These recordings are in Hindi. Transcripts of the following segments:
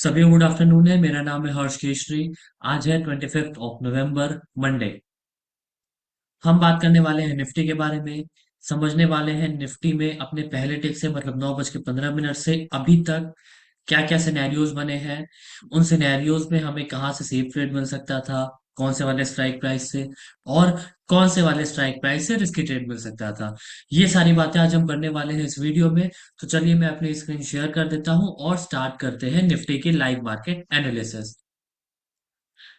सभी गुड आफ्टरनून है। मेरा नाम है हर्ष केशरी। आज है 25 नवंबर, हम बात करने वाले हैं निफ्टी के बारे में। समझने वाले हैं निफ्टी में अपने पहले टिक से मतलब 9:15 से अभी तक क्या क्या सिनेरियोज बने हैं। उन सिनेरियोज में हमें कहाँ से सेफ ट्रेड मिल सकता था, कौन से वाले स्ट्राइक प्राइस से, और कौन से वाले स्ट्राइक प्राइस से रिस्की ट्रेड मिल सकता था। ये सारी बातें आज हम करने वाले हैं इस वीडियो में। तो चलिए मैं अपनी स्क्रीन शेयर कर देता हूँ और स्टार्ट करते हैं निफ्टी की live market analysis.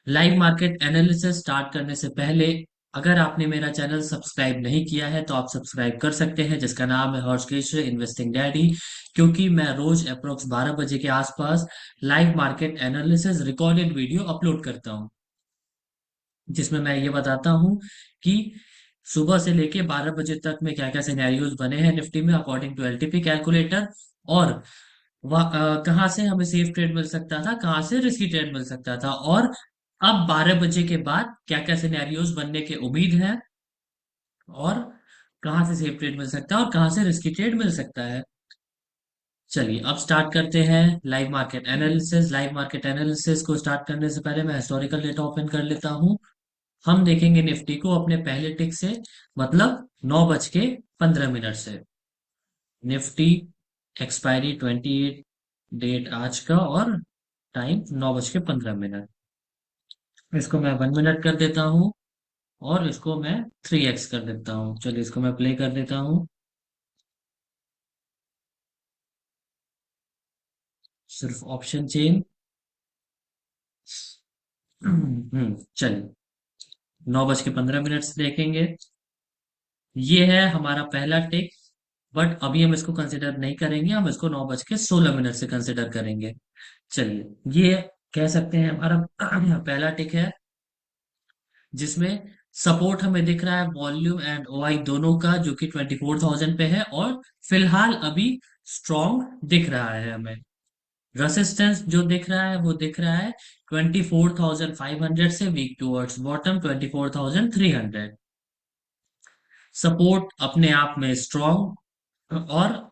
Live market analysis start करने से पहले अगर आपने मेरा चैनल सब्सक्राइब नहीं किया है तो आप सब्सक्राइब कर सकते हैं, जिसका नाम है हर्ष केशरी इन्वेस्टिंग डैडी। क्योंकि मैं रोज अप्रोक्स 12 बजे के आसपास live market analysis recorded video upload करता हूं, जिसमें मैं ये बताता हूं कि सुबह से लेके 12 बजे तक में क्या क्या सिनेरियोज बने हैं निफ्टी में अकॉर्डिंग टू एलटीपी कैलकुलेटर, और कहाँ से हमें सेफ ट्रेड मिल सकता था, कहाँ से रिस्की ट्रेड मिल सकता था, और अब 12 बजे के बाद क्या क्या सिनेरियोज बनने के उम्मीद है, और कहाँ से सेफ ट्रेड मिल सकता है और कहाँ से रिस्की ट्रेड मिल सकता है। चलिए अब स्टार्ट करते हैं live market analysis. Live market analysis को स्टार्ट करने से पहले मैं हिस्टोरिकल डेटा ओपन कर लेता हूँ। हम देखेंगे निफ्टी को अपने पहले टिक से मतलब 9:15 से। निफ्टी एक्सपायरी 28 डेट आज का और टाइम 9:15। इसको मैं 1 मिनट कर देता हूँ और इसको मैं 3x कर देता हूँ। चलिए इसको मैं प्ले कर देता हूँ। सिर्फ ऑप्शन चेन। चलिए 9:15 से देखेंगे। ये है हमारा पहला टिक, बट अभी हम इसको कंसिडर नहीं करेंगे, हम इसको 9:16 से कंसिडर करेंगे। चलिए ये कह सकते हैं हमारा पहला टिक है, जिसमें सपोर्ट हमें दिख रहा है वॉल्यूम एंड ओआई दोनों का, जो कि 24,000 पे है और फिलहाल अभी स्ट्रॉन्ग दिख रहा है हमें। रेसिस्टेंस जो दिख रहा है वो दिख रहा है 24,500 से, वीक टूवर्ड्स बॉटम 24,300। सपोर्ट अपने आप में स्ट्रॉन्ग और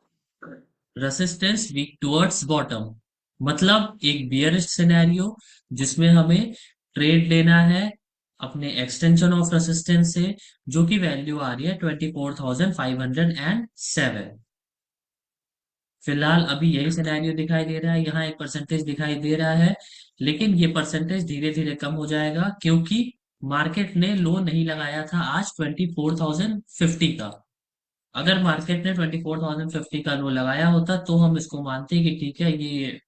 रेसिस्टेंस वीक टुवर्ड्स बॉटम, मतलब एक बियरिश सिनेरियो जिसमें हमें ट्रेड लेना है अपने एक्सटेंशन ऑफ रेसिस्टेंस से, जो कि वैल्यू आ रही है 24,507। फिलहाल अभी यही सिनेरियो दिखाई दे रहा है, यहाँ एक परसेंटेज दिखाई दे रहा है, लेकिन ये परसेंटेज धीरे धीरे कम हो जाएगा क्योंकि मार्केट ने लो नहीं लगाया था आज 24,050 का। अगर मार्केट ने 24,050 का लो लगाया होता तो हम इसको मानते कि ठीक है ये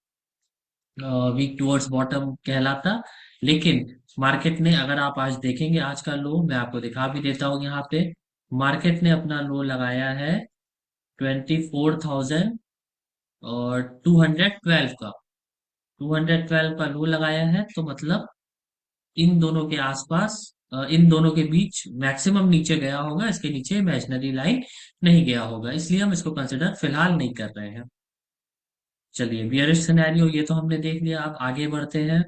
वीक टुवर्ड्स बॉटम कहलाता। लेकिन मार्केट ने, अगर आप आज देखेंगे आज का लो मैं आपको दिखा भी देता हूँ यहाँ पे, मार्केट ने अपना लो लगाया है 24,000 और 212 का। 212 का लो लगाया है, तो मतलब इन दोनों के आसपास, इन दोनों के बीच मैक्सिमम नीचे गया होगा, इसके नीचे इमेजिनरी लाइन नहीं गया होगा, इसलिए हम इसको कंसिडर फिलहाल नहीं कर रहे हैं। चलिए बियरिश सिनेरियो ये तो हमने देख लिया, अब आगे बढ़ते हैं।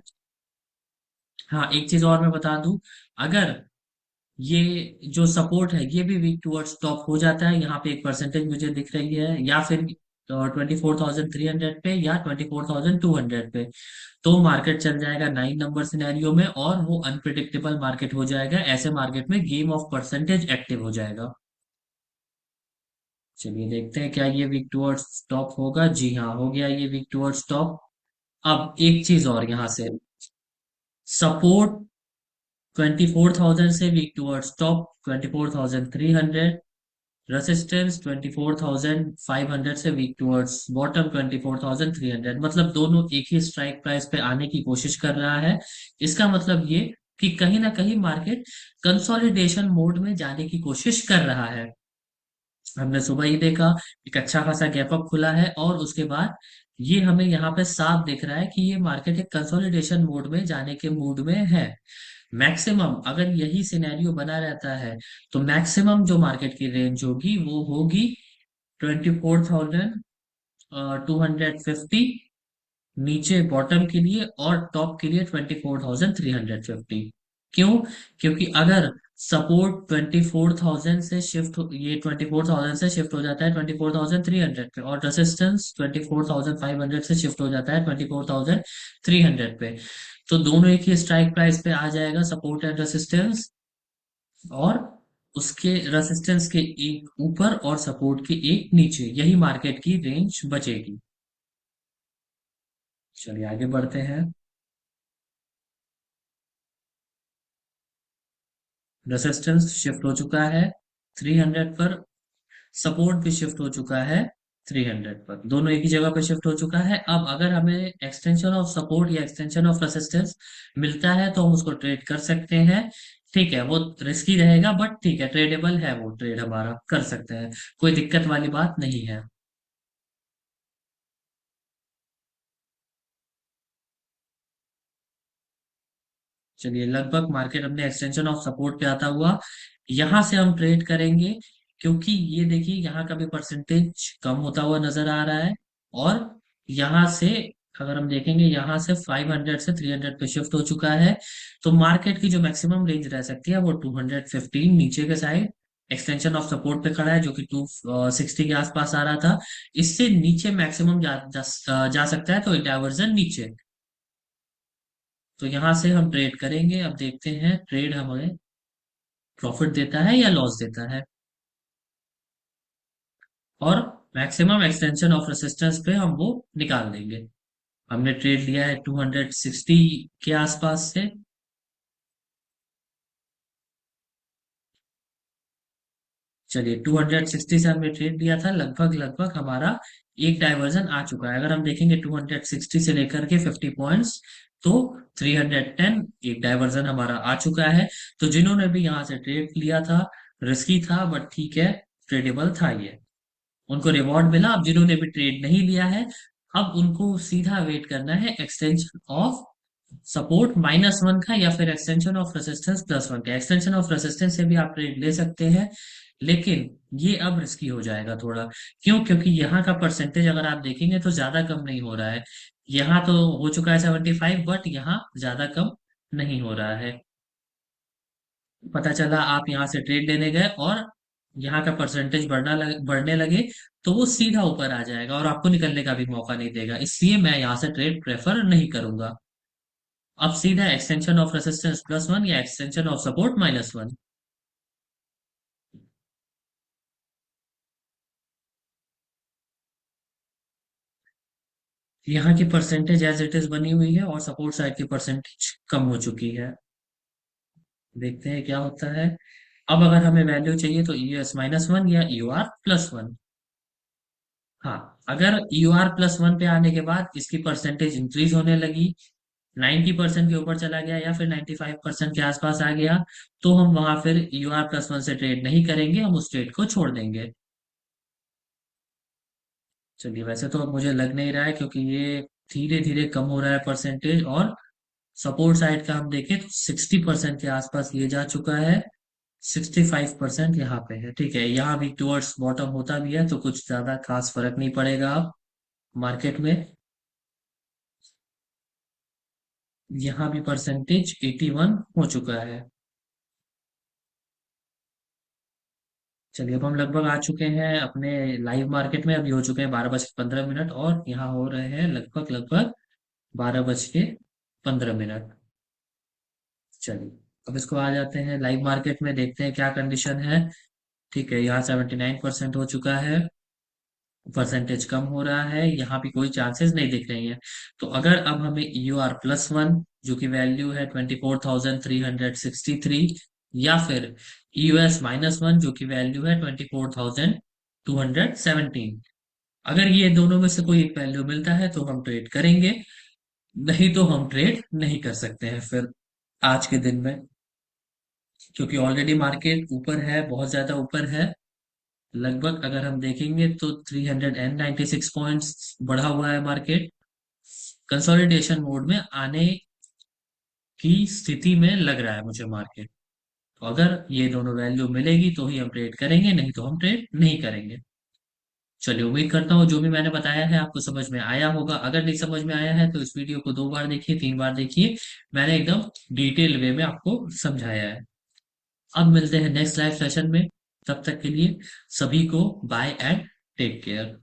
हाँ एक चीज और मैं बता दूं, अगर ये जो सपोर्ट है ये भी वीक टुवर्ड्स टॉप हो जाता है, यहाँ पे एक परसेंटेज मुझे दिख रही है, या फिर 24,300 पे या 24,200 पे, तो मार्केट चल जाएगा 9 नंबर सिनेरियो में और वो अनप्रिडिक्टेबल मार्केट हो जाएगा। ऐसे मार्केट में गेम ऑफ परसेंटेज एक्टिव हो जाएगा। चलिए देखते हैं क्या ये वीक टुवर्ड्स स्टॉप होगा। जी हाँ, हो गया ये वीक टुवर्ड्स स्टॉप। अब एक चीज और यहाँ से, सपोर्ट 24,000 से वीक टुवर्ड्स टॉप 24,300, रेसिस्टेंस 24,500 से वीक टुवर्ड्स बॉटम 24,300, मतलब दोनों एक ही स्ट्राइक प्राइस पे आने की कोशिश कर रहा है। इसका मतलब ये कि कहीं ना कहीं मार्केट कंसोलिडेशन मोड में जाने की कोशिश कर रहा है। हमने सुबह ही देखा एक अच्छा खासा गैप अप खुला है और उसके बाद ये हमें यहाँ पे साफ दिख रहा है कि ये मार्केट एक कंसोलिडेशन मोड में जाने के मूड में है। मैक्सिमम अगर यही सिनेरियो बना रहता है तो मैक्सिमम जो मार्केट की रेंज होगी वो होगी 24,250 नीचे बॉटम के लिए, और टॉप के लिए 24,350। क्यों? क्योंकि अगर सपोर्ट 24,000 से शिफ्ट ये 24,000 से शिफ्ट हो जाता है 24,300 पे, और रेसिस्टेंस 24,500 से शिफ्ट हो जाता है 24,300 पे। तो दोनों एक ही स्ट्राइक प्राइस पे आ जाएगा, सपोर्ट एंड रेसिस्टेंस। और उसके रेसिस्टेंस के एक ऊपर और सपोर्ट के एक नीचे, यही मार्केट की रेंज बचेगी। चलिए आगे बढ़ते हैं। रेसिस्टेंस शिफ्ट हो चुका है 300 पर, सपोर्ट भी शिफ्ट हो चुका है 300 पर, दोनों एक ही जगह पे शिफ्ट हो चुका है। अब अगर हमें एक्सटेंशन ऑफ सपोर्ट या एक्सटेंशन ऑफ रेसिस्टेंस मिलता है तो हम उसको ट्रेड कर सकते हैं। ठीक है, वो रिस्की रहेगा बट ठीक है, ट्रेडेबल है, वो ट्रेड हमारा कर सकते हैं, कोई दिक्कत वाली बात नहीं है। चलिए, लगभग मार्केट अपने एक्सटेंशन ऑफ सपोर्ट पे आता हुआ, यहां से हम ट्रेड करेंगे। क्योंकि ये देखिए यहाँ का भी परसेंटेज कम होता हुआ नजर आ रहा है। और यहाँ से अगर हम देखेंगे, यहाँ से 500 से 300 पे शिफ्ट हो चुका है। तो मार्केट की जो मैक्सिमम रेंज रह सकती है वो 215 नीचे के साइड एक्सटेंशन ऑफ सपोर्ट पे खड़ा है, जो कि 260 के आसपास आ रहा था। इससे नीचे मैक्सिमम जा सकता है, तो डाइवर्जन नीचे। तो यहां से हम ट्रेड करेंगे, अब देखते हैं ट्रेड हमें प्रॉफिट देता है या लॉस देता है। और मैक्सिमम एक्सटेंशन ऑफ रेसिस्टेंस पे हम वो निकाल देंगे। हमने ट्रेड लिया है 260 के आसपास से। चलिए, 260 से हमने ट्रेड लिया था, लगभग लगभग हमारा एक डाइवर्जन आ चुका है। अगर हम देखेंगे 260 से लेकर के 50 पॉइंट्स, तो 310 एक डाइवर्जन हमारा आ चुका है। तो जिन्होंने भी यहाँ से ट्रेड लिया था, रिस्की था बट ठीक है, ट्रेडेबल था ये, उनको रिवॉर्ड मिला। अब जिन्होंने भी ट्रेड नहीं लिया है, अब उनको सीधा वेट करना है एक्सटेंशन ऑफ सपोर्ट -1 का, या फिर एक्सटेंशन ऑफ रेसिस्टेंस +1 का। एक्सटेंशन ऑफ रेसिस्टेंस से भी आप ट्रेड ले सकते हैं, लेकिन ये अब रिस्की हो जाएगा थोड़ा। क्यों? क्योंकि यहाँ का परसेंटेज अगर आप देखेंगे तो ज्यादा कम नहीं हो रहा है। यहाँ तो हो चुका है 75, बट यहाँ ज्यादा कम नहीं हो रहा है। पता चला आप यहाँ से ट्रेड लेने गए और यहाँ का परसेंटेज बढ़ने लगे, तो वो सीधा ऊपर आ जाएगा और आपको निकलने का भी मौका नहीं देगा, इसलिए मैं यहाँ से ट्रेड प्रेफर नहीं करूंगा। अब सीधा एक्सटेंशन ऑफ रेसिस्टेंस +1 या एक्सटेंशन ऑफ सपोर्ट -1। यहाँ की परसेंटेज एज इट इज बनी हुई है और सपोर्ट साइड की परसेंटेज कम हो चुकी है। देखते हैं क्या होता है। अब अगर हमें वैल्यू चाहिए तो EUS -1 या EUR+1। हाँ, अगर EUR+1 पे आने के बाद इसकी परसेंटेज इंक्रीज होने लगी, 90% के ऊपर चला गया या फिर 95% के आसपास आ गया, तो हम वहां फिर EUR+1 से ट्रेड नहीं करेंगे, हम उस ट्रेड को छोड़ देंगे। चलिए, वैसे तो अब मुझे लग नहीं रहा है, क्योंकि ये धीरे धीरे कम हो रहा है परसेंटेज। और सपोर्ट साइड का हम देखें तो 60% के आसपास ये जा चुका है, 65% यहाँ पे है। ठीक है, यहाँ भी टुवर्ड्स बॉटम होता भी है, तो कुछ ज्यादा खास फर्क नहीं पड़ेगा अब मार्केट में। यहाँ भी परसेंटेज 81 हो चुका है। चलिए, अब हम लगभग आ चुके हैं अपने लाइव मार्केट में। अभी हो चुके हैं 12:15 और यहाँ हो रहे हैं लगभग लगभग 12:15। चलिए, अब इसको आ जाते हैं लाइव मार्केट में, देखते हैं क्या कंडीशन है। ठीक है, यहाँ 79% हो चुका है, परसेंटेज कम हो रहा है, यहाँ भी कोई चांसेस नहीं दिख रही हैं। तो अगर अब हमें EUR+1, जो कि वैल्यू है 24,363, या फिर EUS-1, जो कि वैल्यू है 24,217, अगर ये दोनों में से कोई एक वैल्यू मिलता है तो हम ट्रेड करेंगे, नहीं तो हम ट्रेड नहीं कर सकते हैं फिर आज के दिन में। क्योंकि ऑलरेडी मार्केट ऊपर है, बहुत ज्यादा ऊपर है। लगभग अगर हम देखेंगे तो 396 पॉइंट्स बढ़ा हुआ है मार्केट, कंसोलिडेशन मोड में आने की स्थिति में लग रहा है मुझे मार्केट। तो अगर ये दोनों वैल्यू मिलेगी तो ही हम ट्रेड करेंगे, नहीं तो हम ट्रेड नहीं करेंगे। चलिए, उम्मीद करता हूँ जो भी मैंने बताया है आपको समझ में आया होगा। अगर नहीं समझ में आया है तो इस वीडियो को 2 बार देखिए, 3 बार देखिए, मैंने एकदम डिटेल वे में आपको समझाया है। अब मिलते हैं नेक्स्ट लाइव सेशन में। तब तक के लिए सभी को बाय एंड टेक केयर।